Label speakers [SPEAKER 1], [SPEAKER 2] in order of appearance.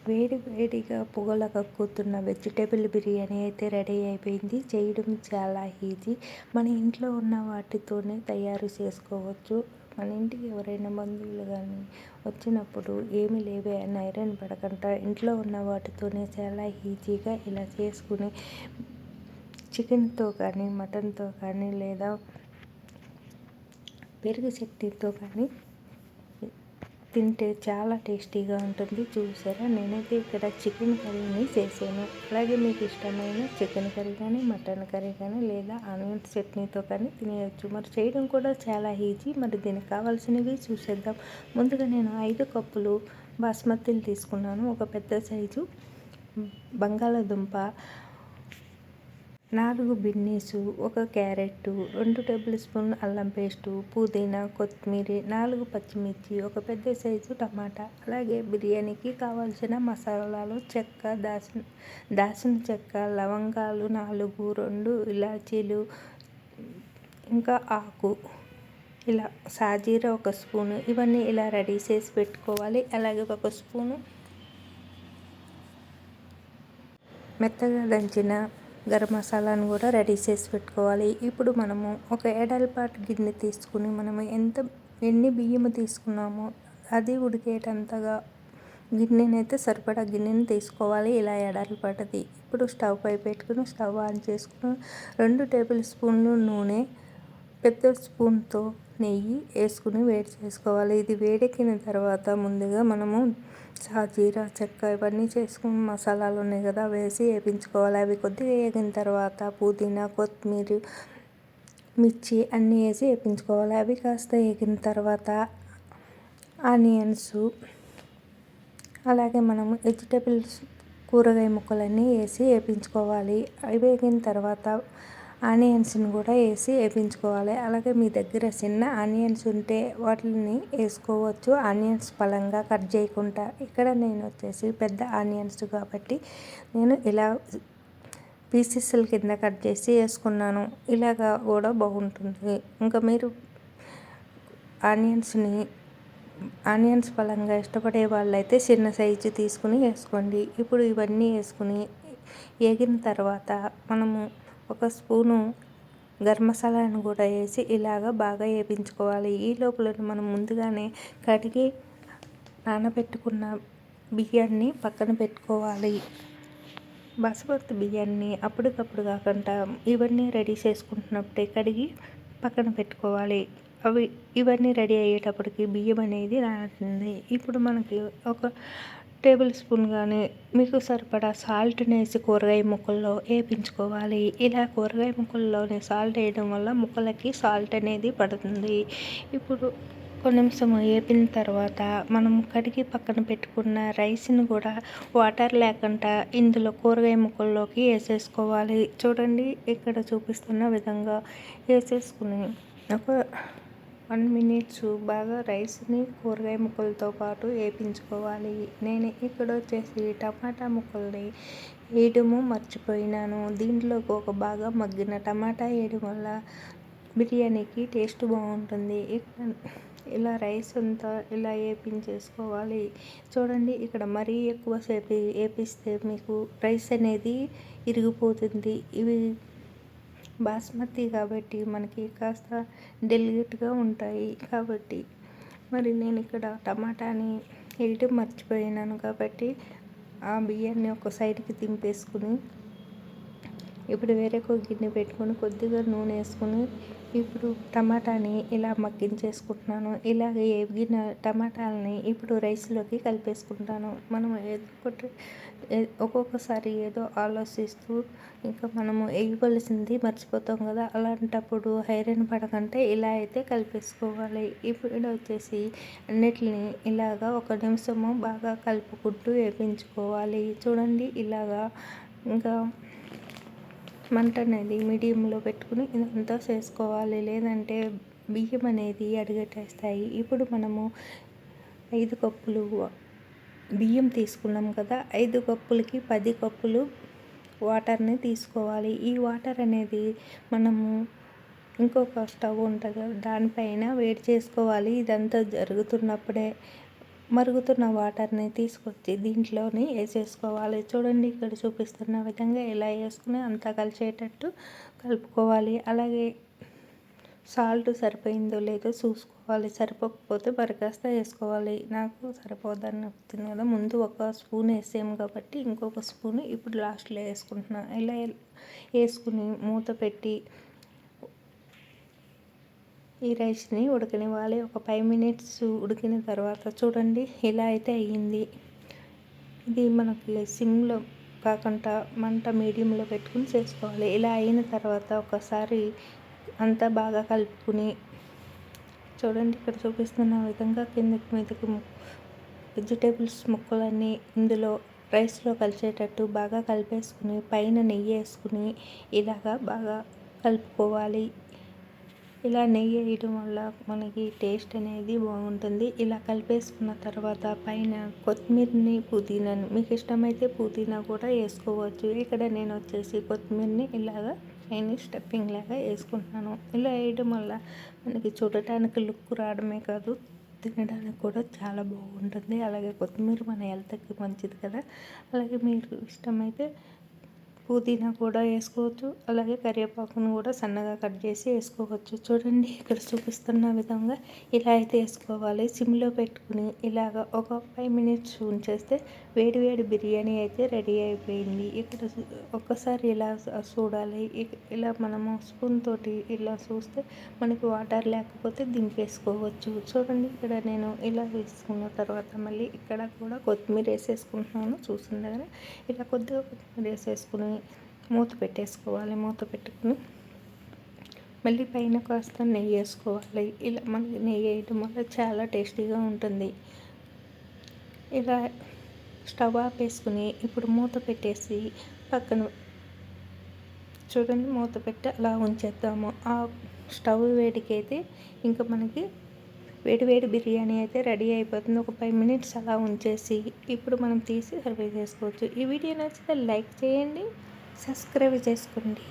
[SPEAKER 1] వేడి వేడిగా పొగల కక్కుతున్న వెజిటేబుల్ బిర్యానీ అయితే రెడీ అయిపోయింది. చేయడం చాలా ఈజీ. మన ఇంట్లో ఉన్న వాటితోనే తయారు చేసుకోవచ్చు. మన ఇంటికి ఎవరైనా బంధువులు కానీ వచ్చినప్పుడు ఏమి లేవే అని ఐరన్ పడకుండా ఇంట్లో ఉన్న వాటితోనే చాలా ఈజీగా ఇలా చేసుకుని చికెన్తో కానీ మటన్తో కానీ లేదా పెరుగు చట్నీతో కానీ తింటే చాలా టేస్టీగా ఉంటుంది. చూసారా, నేనైతే ఇక్కడ చికెన్ కర్రీని చేశాను. అలాగే మీకు ఇష్టమైన చికెన్ కర్రీ కానీ మటన్ కర్రీ కానీ లేదా ఆనియన్ చట్నీతో కానీ తినేయచ్చు. మరి చేయడం కూడా చాలా ఈజీ. మరి దీనికి కావాల్సినవి చూసేద్దాం. ముందుగా నేను 5 కప్పులు బాస్మతిని తీసుకున్నాను. ఒక పెద్ద సైజు బంగాళాదుంప, 4 బీనీసు, 1 క్యారెట్, 2 టేబుల్ స్పూన్ అల్లం పేస్టు, పుదీనా, కొత్తిమీర, 4 పచ్చిమిర్చి, ఒక పెద్ద సైజు టమాటా. అలాగే బిర్యానీకి కావాల్సిన మసాలాలు చెక్క, దాల్చిన చెక్క, లవంగాలు 4, 2 ఇలాచీలు, ఇంకా ఆకు, ఇలా సాజీరా 1 స్పూను. ఇవన్నీ ఇలా రెడీ చేసి పెట్టుకోవాలి. అలాగే 1 స్పూను మెత్తగా దంచిన గరం మసాలాను కూడా రెడీ చేసి పెట్టుకోవాలి. ఇప్పుడు మనము ఒక ఎడల్పాటి గిన్నె తీసుకుని మనము ఎన్ని బియ్యము తీసుకున్నామో అది ఉడికేటంతగా గిన్నెనైతే సరిపడా గిన్నెని తీసుకోవాలి. ఇలా ఎడల్పాటిది. ఇప్పుడు స్టవ్ పై పెట్టుకుని స్టవ్ ఆన్ చేసుకుని 2 టేబుల్ స్పూన్లు నూనె, పెద్ద స్పూన్తో నెయ్యి వేసుకుని వేడి చేసుకోవాలి. ఇది వేడెక్కిన తర్వాత ముందుగా మనము సాజీరా చెక్క ఇవన్నీ చేసుకుని మసాలాలు ఉన్నాయి కదా వేసి వేయించుకోవాలి. అవి కొద్దిగా వేగిన తర్వాత పుదీనా, కొత్తిమీర, మిర్చి అన్నీ వేసి వేయించుకోవాలి. అవి కాస్త వేగిన తర్వాత ఆనియన్స్, అలాగే మనము వెజిటేబుల్స్ కూరగాయ ముక్కలన్నీ వేసి వేయించుకోవాలి. అవి వేగిన తర్వాత ఆనియన్స్ని కూడా వేసి వేయించుకోవాలి. అలాగే మీ దగ్గర చిన్న ఆనియన్స్ ఉంటే వాటిని వేసుకోవచ్చు, ఆనియన్స్ పలంగా కట్ చేయకుండా. ఇక్కడ నేను వచ్చేసి పెద్ద ఆనియన్స్ కాబట్టి నేను ఇలా పీసెస్ల కింద కట్ చేసి వేసుకున్నాను. ఇలాగా కూడా బాగుంటుంది. ఇంకా మీరు ఆనియన్స్ పలంగా ఇష్టపడే వాళ్ళైతే చిన్న సైజు తీసుకుని వేసుకోండి. ఇప్పుడు ఇవన్నీ వేసుకుని వేగిన తర్వాత మనము 1 స్పూను గరం మసాలాను కూడా వేసి ఇలాగ బాగా వేయించుకోవాలి. ఈ లోపల మనం ముందుగానే కడిగి నానబెట్టుకున్న బియ్యాన్ని పక్కన పెట్టుకోవాలి. బాస్మతి బియ్యాన్ని అప్పటికప్పుడు కాకుండా ఇవన్నీ రెడీ చేసుకుంటున్నప్పుడే కడిగి పక్కన పెట్టుకోవాలి. ఇవన్నీ రెడీ అయ్యేటప్పటికి బియ్యం అనేది నానుతుంది. ఇప్పుడు మనకి 1 టేబుల్ స్పూన్ కానీ మీకు సరిపడా సాల్ట్ని వేసి కూరగాయ ముక్కల్లో వేయించుకోవాలి. ఇలా కూరగాయ ముక్కల్లోనే సాల్ట్ వేయడం వల్ల ముక్కలకి సాల్ట్ అనేది పడుతుంది. ఇప్పుడు ఒక నిమిషం వేపిన తర్వాత మనం కడిగి పక్కన పెట్టుకున్న రైస్ని కూడా వాటర్ లేకుండా ఇందులో కూరగాయ ముక్కల్లోకి వేసేసుకోవాలి. చూడండి, ఇక్కడ చూపిస్తున్న విధంగా వేసేసుకుని ఒక 1 మినిట్స్ బాగా రైస్ని కూరగాయ ముక్కలతో పాటు వేయించుకోవాలి. నేను ఇక్కడ వచ్చేసి టమాటా ముక్కల్ని వేయడము మర్చిపోయినాను. దీంట్లోకి ఒక బాగా మగ్గిన టమాటా వేయడం వల్ల బిర్యానీకి టేస్ట్ బాగుంటుంది. ఇలా రైస్ అంతా ఇలా వేయించేసుకోవాలి. చూడండి, ఇక్కడ మరీ ఎక్కువసేపు వేపిస్తే మీకు రైస్ అనేది ఇరిగిపోతుంది. ఇవి బాస్మతి కాబట్టి మనకి కాస్త డెలికేట్గా ఉంటాయి. కాబట్టి మరి నేను ఇక్కడ టమాటాని వేయడం మర్చిపోయినాను కాబట్టి ఆ బియ్యాన్ని ఒక సైడ్కి దింపేసుకుని ఇప్పుడు వేరే గిన్నె పెట్టుకొని కొద్దిగా నూనె వేసుకుని ఇప్పుడు టమాటాని ఇలా మగ్గించేసుకుంటున్నాను. ఇలాగే వేగిన టమాటాలని ఇప్పుడు రైస్లోకి కలిపేసుకుంటాను. మనం ఒక్కొక్కసారి ఏదో ఆలోచిస్తూ ఇంకా మనము వేయవలసింది మర్చిపోతాం కదా, అలాంటప్పుడు ఐరన్ పడకంటే ఇలా అయితే కలిపేసుకోవాలి. ఇప్పుడు వచ్చేసి అన్నిటిని ఇలాగా 1 నిమిషము బాగా కలుపుకుంటూ వేయించుకోవాలి. చూడండి, ఇలాగా ఇంకా మంట అనేది మీడియంలో పెట్టుకుని ఇదంతా చేసుకోవాలి. లేదంటే బియ్యం అనేది అడుగట్టేస్తాయి. ఇప్పుడు మనము 5 కప్పులు బియ్యం తీసుకున్నాం కదా, 5 కప్పులకి 10 కప్పులు వాటర్ని తీసుకోవాలి. ఈ వాటర్ అనేది మనము ఇంకొక స్టవ్ ఉంటుంది కదా దానిపైన వేడి చేసుకోవాలి. ఇదంతా జరుగుతున్నప్పుడే మరుగుతున్న వాటర్ని తీసుకొచ్చి దీంట్లోని వేసేసుకోవాలి. చూడండి ఇక్కడ చూపిస్తున్న విధంగా ఇలా వేసుకుని అంతా కలిసేటట్టు కలుపుకోవాలి. అలాగే సాల్ట్ సరిపోయిందో లేదో చూసుకోవాలి. సరిపోకపోతే మరికాస్త వేసుకోవాలి. నాకు సరిపోదని చెప్తుంది కదా, ముందు ఒక స్పూన్ వేసాము కాబట్టి ఇంకొక స్పూన్ ఇప్పుడు లాస్ట్లో వేసుకుంటున్నాను. ఇలా వేసుకుని మూత పెట్టి ఈ రైస్ని ఉడకనివ్వాలి. ఒక 5 మినిట్స్ ఉడికిన తర్వాత చూడండి ఇలా అయితే అయ్యింది. ఇది మనకి సిమ్లో కాకుండా మంట మీడియంలో పెట్టుకుని చేసుకోవాలి. ఇలా అయిన తర్వాత ఒకసారి అంతా బాగా కలుపుకుని చూడండి ఇక్కడ చూపిస్తున్న విధంగా కిందకి మీదకి వెజిటేబుల్స్ ముక్కలన్నీ ఇందులో రైస్లో కలిసేటట్టు బాగా కలిపేసుకుని పైన నెయ్యి వేసుకుని ఇలాగా బాగా కలుపుకోవాలి. ఇలా నెయ్యి వేయడం వల్ల మనకి టేస్ట్ అనేది బాగుంటుంది. ఇలా కలిపేసుకున్న తర్వాత పైన కొత్తిమీరని పుదీనాని మీకు ఇష్టమైతే పుదీనా కూడా వేసుకోవచ్చు. ఇక్కడ నేను వచ్చేసి కొత్తిమీరని ఇలాగా పైన స్టఫింగ్ లాగా వేసుకుంటున్నాను. ఇలా వేయడం వల్ల మనకి చూడటానికి లుక్ రావడమే కాదు, తినడానికి కూడా చాలా బాగుంటుంది. అలాగే కొత్తిమీర మన హెల్త్కి మంచిది కదా. అలాగే మీకు ఇష్టమైతే పుదీనా కూడా వేసుకోవచ్చు. అలాగే కరివేపాకును కూడా సన్నగా కట్ చేసి వేసుకోవచ్చు. చూడండి ఇక్కడ చూపిస్తున్న విధంగా ఇలా అయితే వేసుకోవాలి. సిమ్లో పెట్టుకుని ఇలాగ ఒక 5 మినిట్స్ ఉంచేస్తే వేడి వేడి బిర్యానీ అయితే రెడీ అయిపోయింది. ఇక్కడ ఒక్కసారి ఇలా చూడాలి. ఇలా మనము స్పూన్ తోటి ఇలా చూస్తే మనకి వాటర్ లేకపోతే దింపేసుకోవచ్చు. చూడండి ఇక్కడ నేను ఇలా వేసుకున్న తర్వాత మళ్ళీ ఇక్కడ కూడా కొత్తిమీర వేసేసుకుంటున్నాను. చూస్తుండగానే ఇలా కొద్దిగా కొత్తిమీర వేసేసుకుని మూత పెట్టేసుకోవాలి. మూత పెట్టుకుని మళ్ళీ పైన కాస్త నెయ్యి వేసుకోవాలి. ఇలా మనకి నెయ్యి వేయడం వల్ల చాలా టేస్టీగా ఉంటుంది. ఇలా స్టవ్ ఆపేసుకుని ఇప్పుడు మూత పెట్టేసి పక్కన చూడండి మూత పెట్టి అలా ఉంచేద్దాము. ఆ స్టవ్ వేడికైతే ఇంకా మనకి వేడి వేడి బిర్యానీ అయితే రెడీ అయిపోతుంది. ఒక 5 మినిట్స్ అలా ఉంచేసి ఇప్పుడు మనం తీసి సర్వ్ చేసుకోవచ్చు. ఈ వీడియో నచ్చితే లైక్ చేయండి, సబ్స్క్రైబ్ చేసుకోండి.